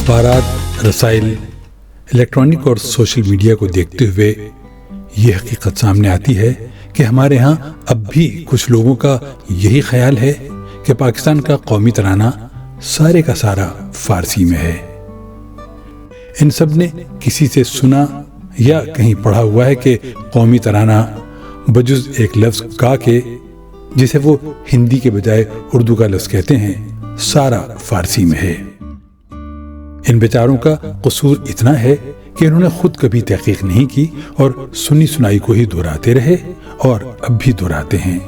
अखबारात, रसाइल, electronic और social media को देखते हुए ये हकीकत सामने आती है कि हमारे यहाँ अब भी कुछ लोगों का यही ख्याल है कि पाकिस्तान का कौमी तराना सारे का सारा फारसी में है। इन सब ने किसी से सुना या कहीं पढ़ा हुआ है कि कौमी तराना बजुज एक लफ्ज़ का के, जिसे वो हिंदी के बजाय उर्दू का लफ्ज़ कहते हैं, सारा फारसी में है। इन बेचारों का कसूर इतना है कि इन्होंने खुद कभी तहकीक नहीं की और सुनी सुनाई को ही दोहराते रहे और अब भी दोहराते हैं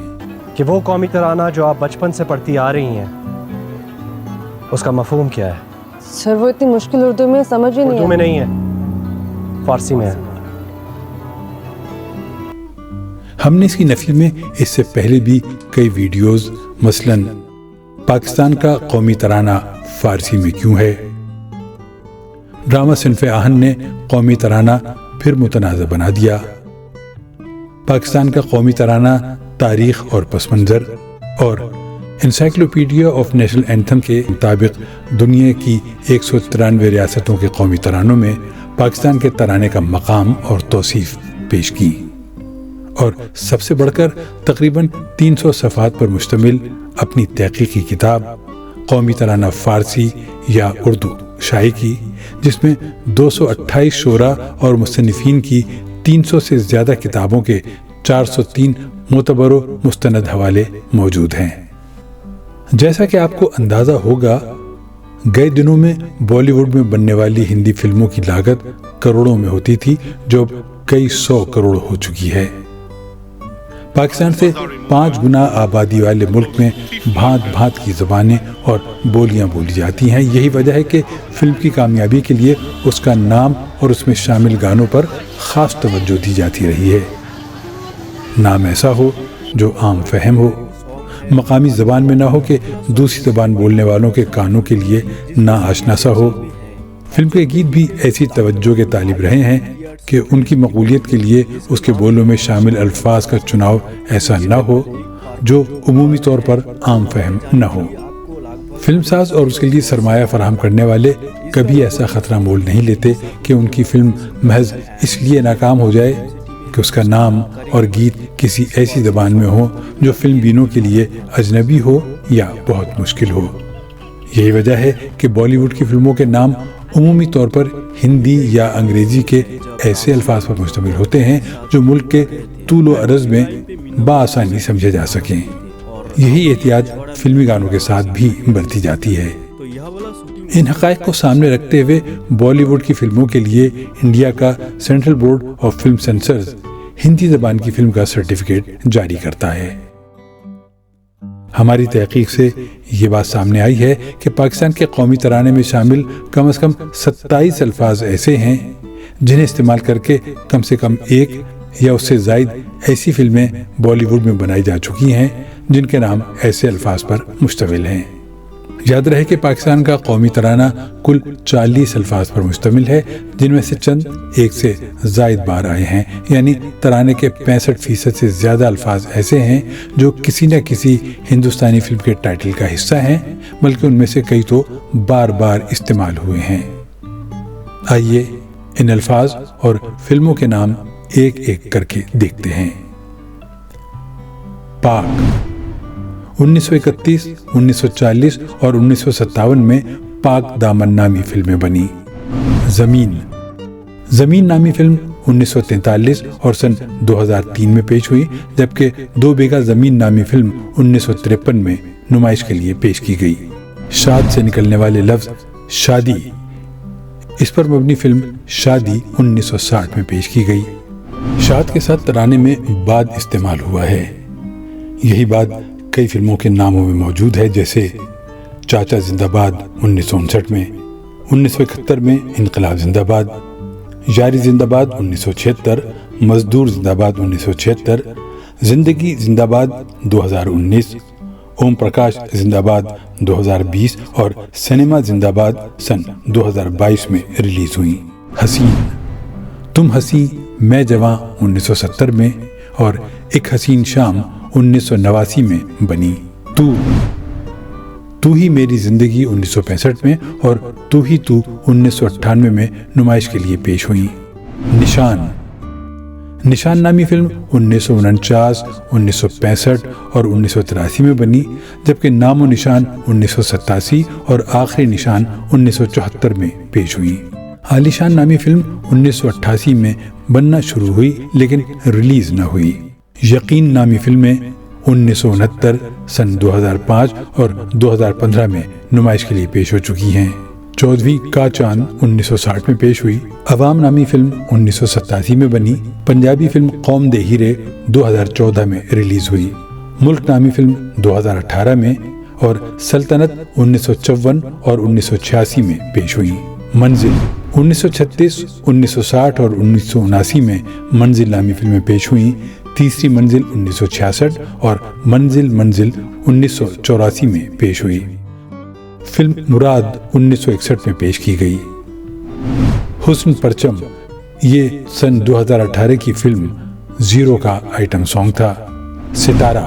कि वो कौमी तराना जो आप बचपन से पढ़ती आ रही हैं, उसका मफहूम क्या है? सर वो इतनी मुश्किल उर्दू में समझ ही नहीं उर्दू में नहीं है, फारसी में है। हमने इसकी नफी में इससे पहले भी कई वीडियोस, मसलन पाकिस्तान का कौमी तराना फारसी में क्यों है, ड्रामा सिन्फ़े आहन ने कौमी तराना फिर मुतनाज़ा बना दिया, पाकिस्तान का कौमी तराना तारीख और पस मंज़र, और इंसाइक्लोपीडिया ऑफ नेशनल एंथम के मुताबिक दुनिया की 193 रियासतों के कौमी तरानों में पाकिस्तान के तराने का मकाम और तौसीफ पेश की, और सबसे बढ़कर तकरीबन 300 सफ़हात पर मुश्तमिल अपनी तहक़ीक़ी किताब कौमी तराना फ़ारसी या उर्दू शाये की, जिसमें 228 शोरा और मुसन्निफ़ीन की 300 से ज़्यादा किताबों के 403 मोतबर व मुस्तनद हवाले मौजूद हैं। जैसा कि आपको अंदाज़ा होगा, गए दिनों में बॉलीवुड में बनने वाली हिंदी फिल्मों की लागत करोड़ों में होती थी, जो अब कई 100 करोड़ हो चुकी है। पाकिस्तान से 5 गुना आबादी वाले मुल्क में भांत भांत की ज़बानें और बोलियां बोली जाती हैं। यही वजह है कि फिल्म की कामयाबी के लिए उसका नाम और उसमें शामिल गानों पर ख़ास तवज्जो दी जाती रही है। नाम ऐसा हो जो आम फहम हो, मकामी ज़बान में ना हो कि दूसरी ज़बान बोलने वालों के कानों के लिए ना आशना सा हो। फिल्म के गीत भी ऐसी तवज्जो के तालिब रहे हैं कि उनकी मकबूलियत के लिए उसके बोलों में शामिल अल्फाज का चुनाव ऐसा न हो जो उमूमी तौर पर आम फहम न हो। फिल्मसाज और उसके लिए सरमाया फराहम करने वाले कभी ऐसा ख़तरा मोल नहीं लेते कि उनकी फिल्म महज इसलिए नाकाम हो जाए कि उसका नाम और गीत किसी ऐसी ज़बान में हो जो फिल्म बीनों के लिए अजनबी हो या बहुत मुश्किल हो। यही वजह है कि बॉलीवुड की फिल्मों के नाम उमूमी तौर पर हिंदी या अंग्रेजी के ऐसे अल्फाज पर मुश्तमिल होते हैं जो मुल्क के तूल व अर्ज़ में बाआसानी समझे जा सकें। यही एहतियात फिल्मी गानों के साथ भी बरती जाती है। इन हक़ाइक़ को सामने रखते हुए बॉलीवुड की फिल्मों के लिए इंडिया का central board of film sensors Hindi ज़बान की फिल्म का सर्टिफिकेट जारी करता है। हमारी तहक़ीक़ से ये बात सामने आई है कि पाकिस्तान के कौमी तराने में शामिल कम से कम 27 अल्फाज ऐसे हैं जिन्हें इस्तेमाल करके कम से कम एक या उससे ज़ायद ऐसी फिल्में बॉलीवुड में बनाई जा चुकी हैं जिनके नाम ऐसे अल्फाज पर मुश्तमिल हैं। याद रहे कि पाकिस्तान का कौमी तराना कुल 40 अल्फाज पर मुश्तमिल है, जिनमें से चंद एक से ज़ायद बार आए हैं, यानी तराने के 65% से ज़्यादा अल्फाज ऐसे हैं जो किसी न किसी हिंदुस्तानी फिल्म के टाइटल का हिस्सा हैं, बल्कि उनमें से कई तो बार बार इस्तेमाल हुए हैं। आइए इन अल्फाज और फिल्मों के नाम एक एक करके देखते हैं। पाक 1931, 1940 और 1957 में पाक दामन नामी फिल्में बनी। ज़मीन नामी फिल्म 1943 और सन 2003 में पेश हुई, जबकि 2 बीघा ज़मीन नामी फिल्म 1953 में नुमाइश के लिए पेश की गई। शाद से निकलने वाले लफ्ज़ शादी, इस पर मबनी फिल्म शादी 1960 में पेश की गई। शाद के साथ तराने में बाद इस्तेमाल हुआ है। यही बात कई फिल्मों के नामों में मौजूद है, जैसे चाचा जिंदाबाद 1959 में, 1971 में इनकलाब जिंदाबाद, यारी जिंदाबाद 1976, मजदूर जिंदाबाद 1976, जिंदगी जिंदाबाद 2019, ओम प्रकाश जिंदाबाद 2020 और सिनेमा जिंदाबाद सन 2022 में रिलीज हुई। हसीन, तुम हसी मैं जवां 1970 में और एक हसीन शाम 1989 में बनी। तू ही मेरी जिंदगी 1965 में और तू ही तू 1998 में नुमाइश के लिए पेश हुई। निशान नामी फिल्म 1949, 1965 और 1983 में बनी, जबकि नामो निशान 1987 और आखिरी निशान 1974 में पेश हुई। आलीशान नामी फिल्म 1988 में बनना शुरू हुई लेकिन रिलीज न हुई। यकीन नामी फिल्में 1969, सन 2005 और 2015 में नुमाइश के लिए पेश हो चुकी हैं। 14वीं का चांद 1960 में पेश हुई। अवाम नामी फिल्म 1987 में बनी। पंजाबी फिल्म कौम दे हीरे 2014 में रिलीज हुई। मुल्क नामी फिल्म 2018 में और सल्तनत 1954 और 1986 में पेश हुई। मंजिल 1936, 1960 और 1979 में मंजिल नामी फिल्में पेश हुई। तीसरी मंजिल 1966 और मंजिल 1984 में पेश हुई। फिल्म मुराद 1961 में पेश की गई। हुस्न परचम ये सन 2018 की फिल्म जीरो का आइटम सॉन्ग था। सितारा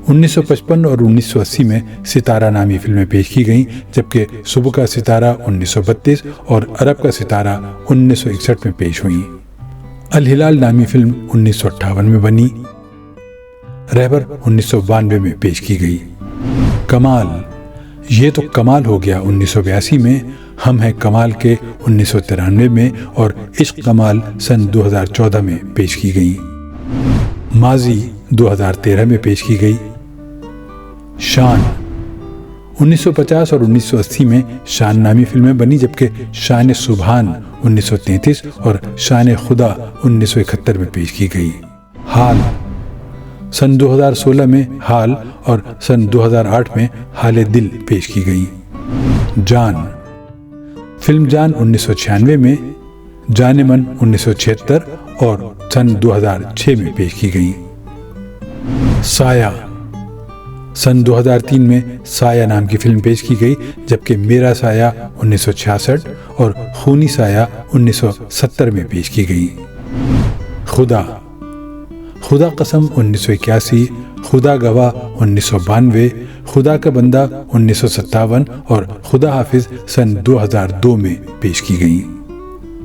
1955 और 1980 में सितारा नामी फिल्में पेश की गईं, जबकि सुबह का सितारा 1932 और अरब का सितारा 1961 में पेश हुई। अल हिलाल नामी फिल्म 1958 में बनी। रहबर 1992 में पेश की गई। कमाल ये तो कमाल हो गया 1982 में, हम हैं कमाल के 1993 में और इश्क कमाल सन 2014 में पेश की गई। माजी 2013 में पेश की गई। शान 1950 और 1980 में शान नामी फिल्में बनी, जबकि शान सुभान 1933 और शान खुदा 1971 में पेश की गई। हाल सन 2016 में हाल और सन 2008 में हाले दिल पेश की गई। जान फिल्म जान 1996 में, जाने मन 1976 और सन 2006 में पेश की गई। साया सन 2003 में साया नाम की फिल्म पेश की गई, जबकि मेरा साया 1966 और खूनी साया 1970 में पेश की गई। खुदा कसम 1981, खुदा गवाह 1992, खुदा का बंदा 1957 और खुदा हाफिज सन 2002 में पेश की गई।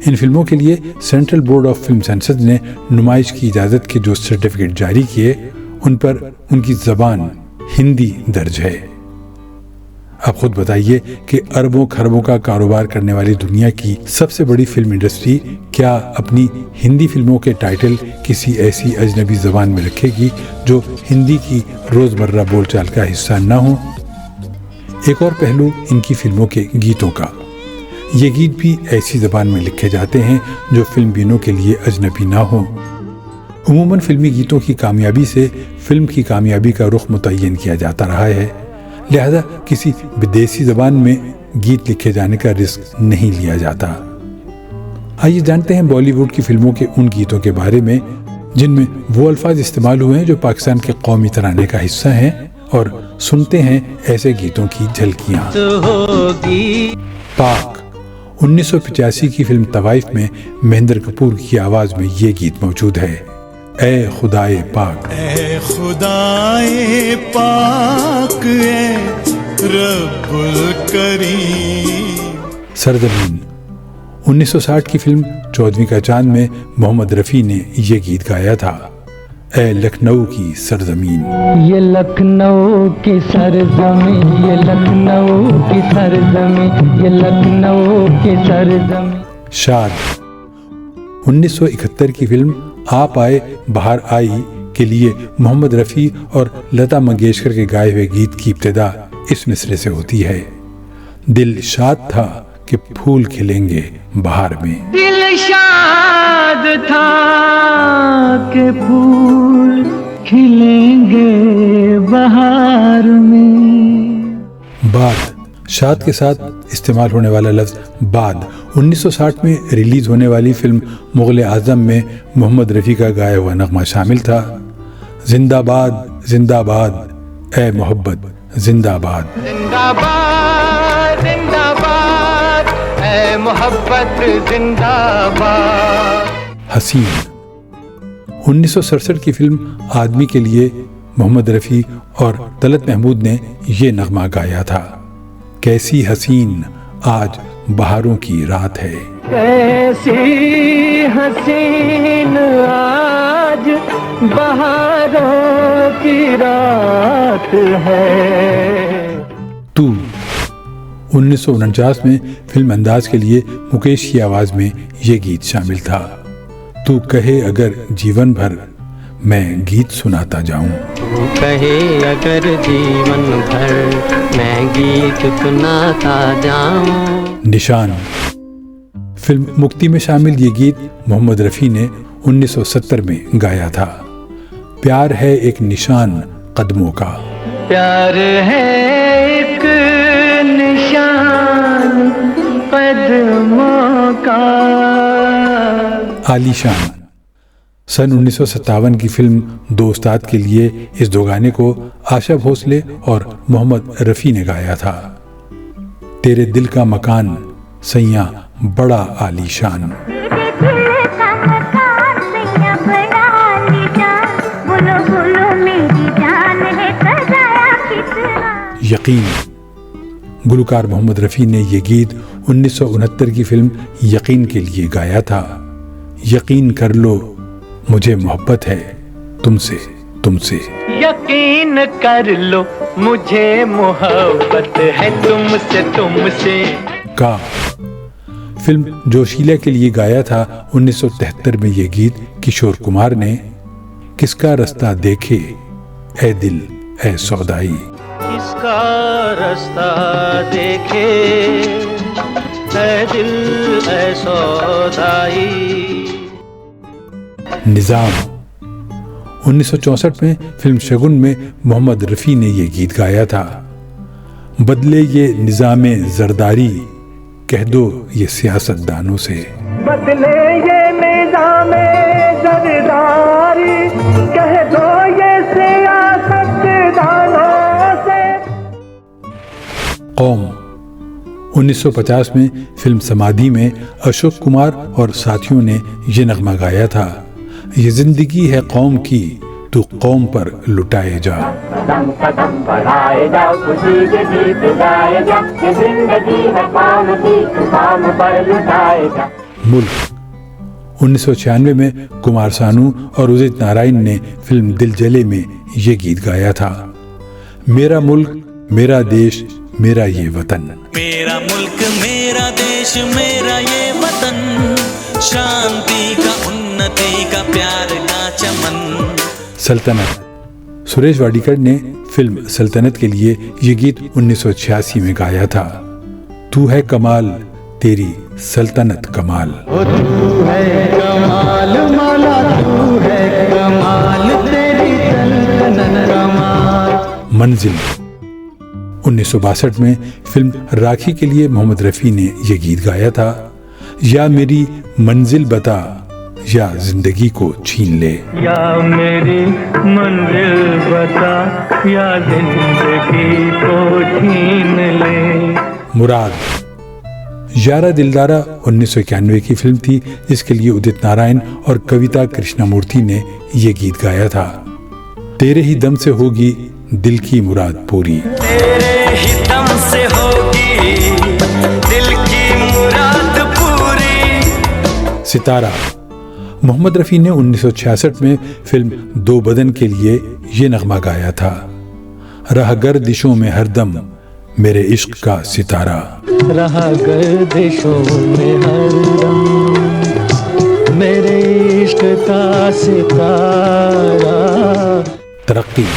इन फिल्मों के लिए central board of film sensors ने नुमाइश की इजाज़त के जो सर्टिफिकेट जारी किए, उन पर उनकी ज़बान हिंदी दर्ज है। अब खुद बताइए कि अरबों खरबों का कारोबार करने वाली दुनिया की सबसे बड़ी फिल्म इंडस्ट्री क्या अपनी हिंदी फिल्मों के टाइटल किसी ऐसी अजनबी ज़बान में रखेगी जो हिंदी की रोज़मर्रा बोलचाल का हिस्सा न हो? एक और पहलू इनकी फिल्मों के गीतों का। ये गीत भी ऐसी ज़बान में लिखे जाते हैं जो फिल्म बीनों के लिए अजनबी ना हो। उमूमन फिल्मी गीतों की कामयाबी से फिल्म की कामयाबी का रुख मुतय्यन किया जाता रहा है, लिहाजा किसी विदेशी ज़बान में गीत लिखे जाने का रिस्क नहीं लिया जाता। आइए जानते हैं बॉलीवुड की फिल्मों के उन गीतों के बारे में जिनमें वो अल्फाज इस्तेमाल हुए हैं जो पाकिस्तान के कौमी तराने का हिस्सा हैं, और सुनते हैं ऐसे गीतों की झलकियाँ। पाक 1985 की फिल्म तवाइफ में महेंद्र कपूर की आवाज़ में ये गीत मौजूद है। ए खुदाए पाक, ए खुदाए पाक, ए रब्बुल करीम। सरजमीन 1960 की फिल्म 14वीं का चांद में मोहम्मद रफ़ी ने ये गीत गाया था। ए लखनऊ की सरजमीन, ये लखनऊ की सरजमीन, ये लखनऊ की सरजमीन, ये लखनऊ की सरजमीन। शाद 1971 की फिल्म आप आए बाहर आई के लिए मोहम्मद रफ़ी और लता मंगेशकर के गाए हुए गीत की इब्तिदा इस मिसरे से होती है। दिल शाद था कि फूल खिलेंगे बहार में, दिल शाद था कि फूल खिलेंगे बहार में। बाद शाद के साथ इस्तेमाल होने वाला लफ्ज़ बाद 1960 में रिलीज़ होने वाली फिल्म मुग़ल आज़म में मोहम्मद रफ़ी का गाया हुआ नगमा शामिल था। जिंदाबाद जिंदाबाद ए मोहब्बत जिंदाबाद, जिंदाबाद जिंदाबाद ए मोहब्बत जिंदाबाद। हसीन 1967 की फिल्म आदमी के लिए मोहम्मद रफ़ी और तलत महमूद ने ये नगमा गाया था, कैसी हसीन आज बहारों की रात है। कैसी हसीन आज बहारों की रात है। तू 1949 में फिल्म अंदाज के लिए मुकेश की आवाज में ये गीत शामिल था। तू कहे अगर जीवन भर मैं गीत सुनाता जाऊं। तू कहे अगर जीवन भर मैं गीत सुनाता जाऊं। निशान फिल्म मुक्ति में शामिल ये गीत मोहम्मद रफ़ी ने 1970 में गाया था। प्यार है एक निशान कदमों का। प्यार है एक निशान कदमों का। आलीशान सन 1957 की फिल्म दो उस्ताद के लिए इस दो गाने को आशा भोसले और मोहम्मद रफ़ी ने गाया था। तेरे दिल का मकान सैया बड़ा आलीशान। यकीन गुलकार मोहम्मद रफ़ी ने ये गीत 1969 की फिल्म यकीन के लिए गाया था। यकीन कर लो मुझे मोहब्बत है तुमसे तुमसे। यकीन कर लो मुझे मोहब्बत है तुमसे तुमसे। का फिल्म जोशीला के लिए गाया था 1973 में ये गीत किशोर कुमार ने। किसका रास्ता देखे ऐ दिल ऐ सौदाई। किसका रास्ता देखे ऐ दिल ऐ सौदाई। निजाम 1964 में फिल्म शगुन में मोहम्मद रफ़ी ने ये गीत गाया था। बदले ये निजामे जरदारी कह दो ये सियासतदानों से। बदले ये निजामे जरदारी कह दो ये सियासतदानों से। कौम 1950 में फिल्म समाधि में अशोक कुमार और साथियों ने ये नगमा गाया था। ये जिंदगी है कौम की तू कौम पर लुटाए जा। कदम कदम बढ़ाए जाओ खुशी के गीत गाए जा। ये जिंदगी है कौम की तू कौम पर लुटाए जा। मुल्क 1996 में कुमार सानू और उदित नारायण ने फिल्म दिल जले में ये गीत गाया था। मेरा मुल्क मेरा देश मेरा ये वतन। मेरा मुल्क मेरा देश मेरा ये वतन, शांति का उन्नति का प्यार का चमन। सल्तनत सुरेश वाडीकर ने फिल्म सल्तनत के लिए ये गीत 1986 में गाया था। तू है कमाल तेरी सल्तनत कमाल। तू है कमाल मौला तू है कमाल तेरी सल्तनत कमाल। मंजिल 1962 में फिल्म राखी के लिए मोहम्मद रफ़ी ने ये गीत गाया था। या मेरी मंजिल बता या जिंदगी को छीन ले। या मेरी मंजिल बता या जिंदगी को छीन ले। मुराद यारा दिलदारा 1991 की फिल्म थी जिसके लिए उदित नारायण और कविता कृष्णमूर्ति ने ये गीत गाया था। तेरे ही दम से होगी दिल की मुराद पूरी। तेरे ही दम से होगी दिल की मुराद पूरी। सितारा मोहम्मद रफ़ी ने 1966 में फिल्म दो बदन के लिए ये नगमा गाया था। रह गर्दिशों में हरदम मेरे इश्क का सितारा। रहा गर्दिशों में हरदम मेरे इश्क का सितारा। तरक्की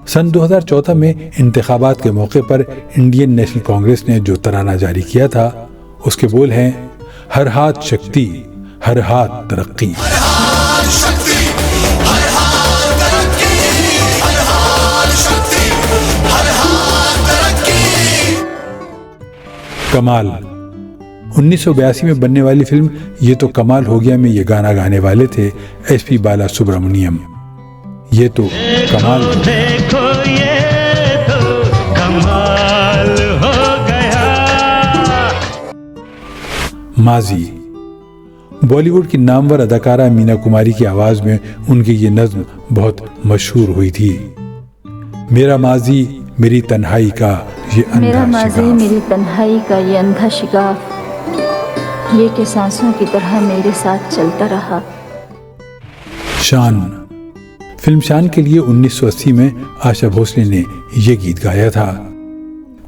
सन 2014 में इंतखाबात के मौके पर इंडियन नेशनल कांग्रेस ने जो तराना जारी किया था उसके बोल हैं, हर हाथ शक्ति हर हाथ तरक्की। कमाल 1982 में बनने वाली फिल्म ये तो कमाल हो गया में ये गाना गाने वाले थे एसपी बाला सुब्रमण्यम। ये तो कमाल देखो ये तो कमाल हो गया। माजी बॉलीवुड की नामवर अदाकारा मीना कुमारी की आवाज में उनकी ये नज्म बहुत मशहूर हुई थी। मेरा माजी मेरी तन्हाई का ये मेरा अंधा माजी शिगाफ। मेरी तन्हाई का ये अंधा शिगाफ, ये कि सांसों की तरह मेरे साथ चलता रहा। शान फिल्म शान के लिए 1980 में आशा भोसले ने ये गीत गाया था।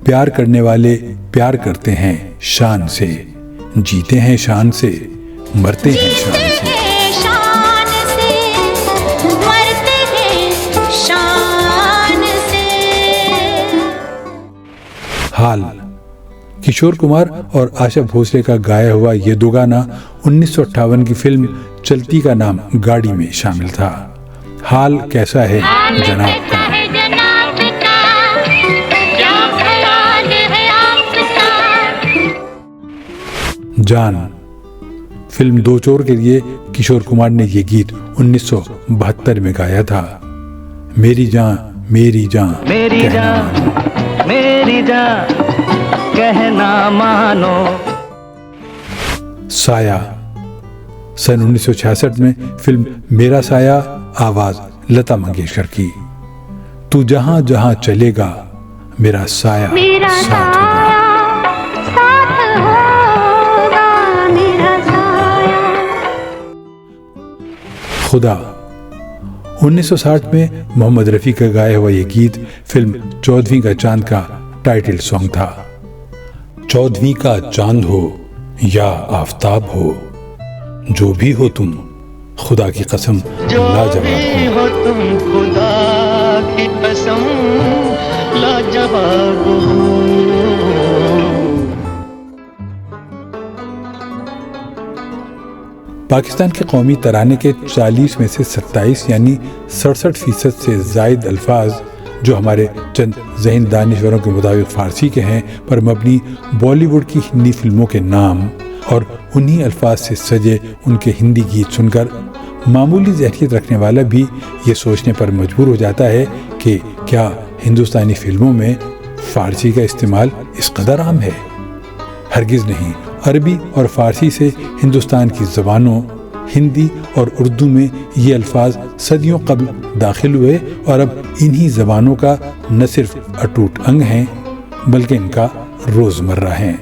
प्यार करने वाले प्यार करते हैं शान से, जीते हैं शान से, मरते हैं शान से। शान से मरते हैं शान से। हाल किशोर कुमार और आशा भोसले का गाया हुआ ये दो गाना 1958 की फिल्म चलती का नाम गाड़ी में शामिल था। हाल कैसा है जनाब का। जान फिल्म दो चोर के लिए किशोर कुमार ने ये गीत 1972 में गाया था। मेरी जान मेरी जान मेरी जान मेरी जान कहना मानो। साया सन 1966 में फिल्म मेरा साया, आवाज लता मंगेशकर की। तू जहां जहां चलेगा मेरा साया साथ होगा। खुदा 1960 में मोहम्मद रफ़ी का गाया हुआ ये गीत फिल्म 14वीं का चांद का टाइटल सॉन्ग था। 14वीं का चांद हो या आफताब हो, जो भी हो तुम खुदा की कसम लाजवाब हो। तुम खुदा की कसम लाजवाब हो। पाकिस्तान के कौमी तराने के 40 में से 27 यानी 67% से जायद अल्फाज जो हमारे चंद ज़हीन दानिश्वरों के मुताबिक फ़ारसी के हैं पर मबनी बॉलीवुड की हिंदी फिल्मों के नाम और उन्हीं अल्फाज से सजे उनके हिंदी गीत सुनकर मामूली ज़हनियत रखने वाला भी ये सोचने पर मजबूर हो जाता है कि क्या हिंदुस्तानी फिल्मों में फ़ारसी का इस्तेमाल इस कदर आम है। हरगिज़ नहीं। अरबी और फ़ारसी से हिंदुस्तान की ज़बानों हिंदी और उर्दू में ये अल्फाज सदियों कबल दाखिल हुए और अब इन्हीं ज़बानों का न सिर्फ अटूट अंग हैं बल्कि इनका रोज़मर्रा हैं।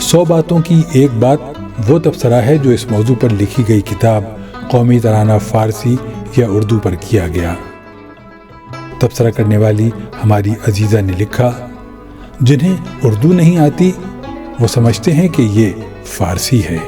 100 बातों की एक बात वो तबसरा है जो इस मौजू पर लिखी गई किताब कौमी तराना फ़ारसी या उर्दू पर किया गया। तबसरा करने वाली हमारी अजीज़ा ने लिखा, जिन्हें उर्दू नहीं आती वो समझते हैं कि ये फ़ारसी है।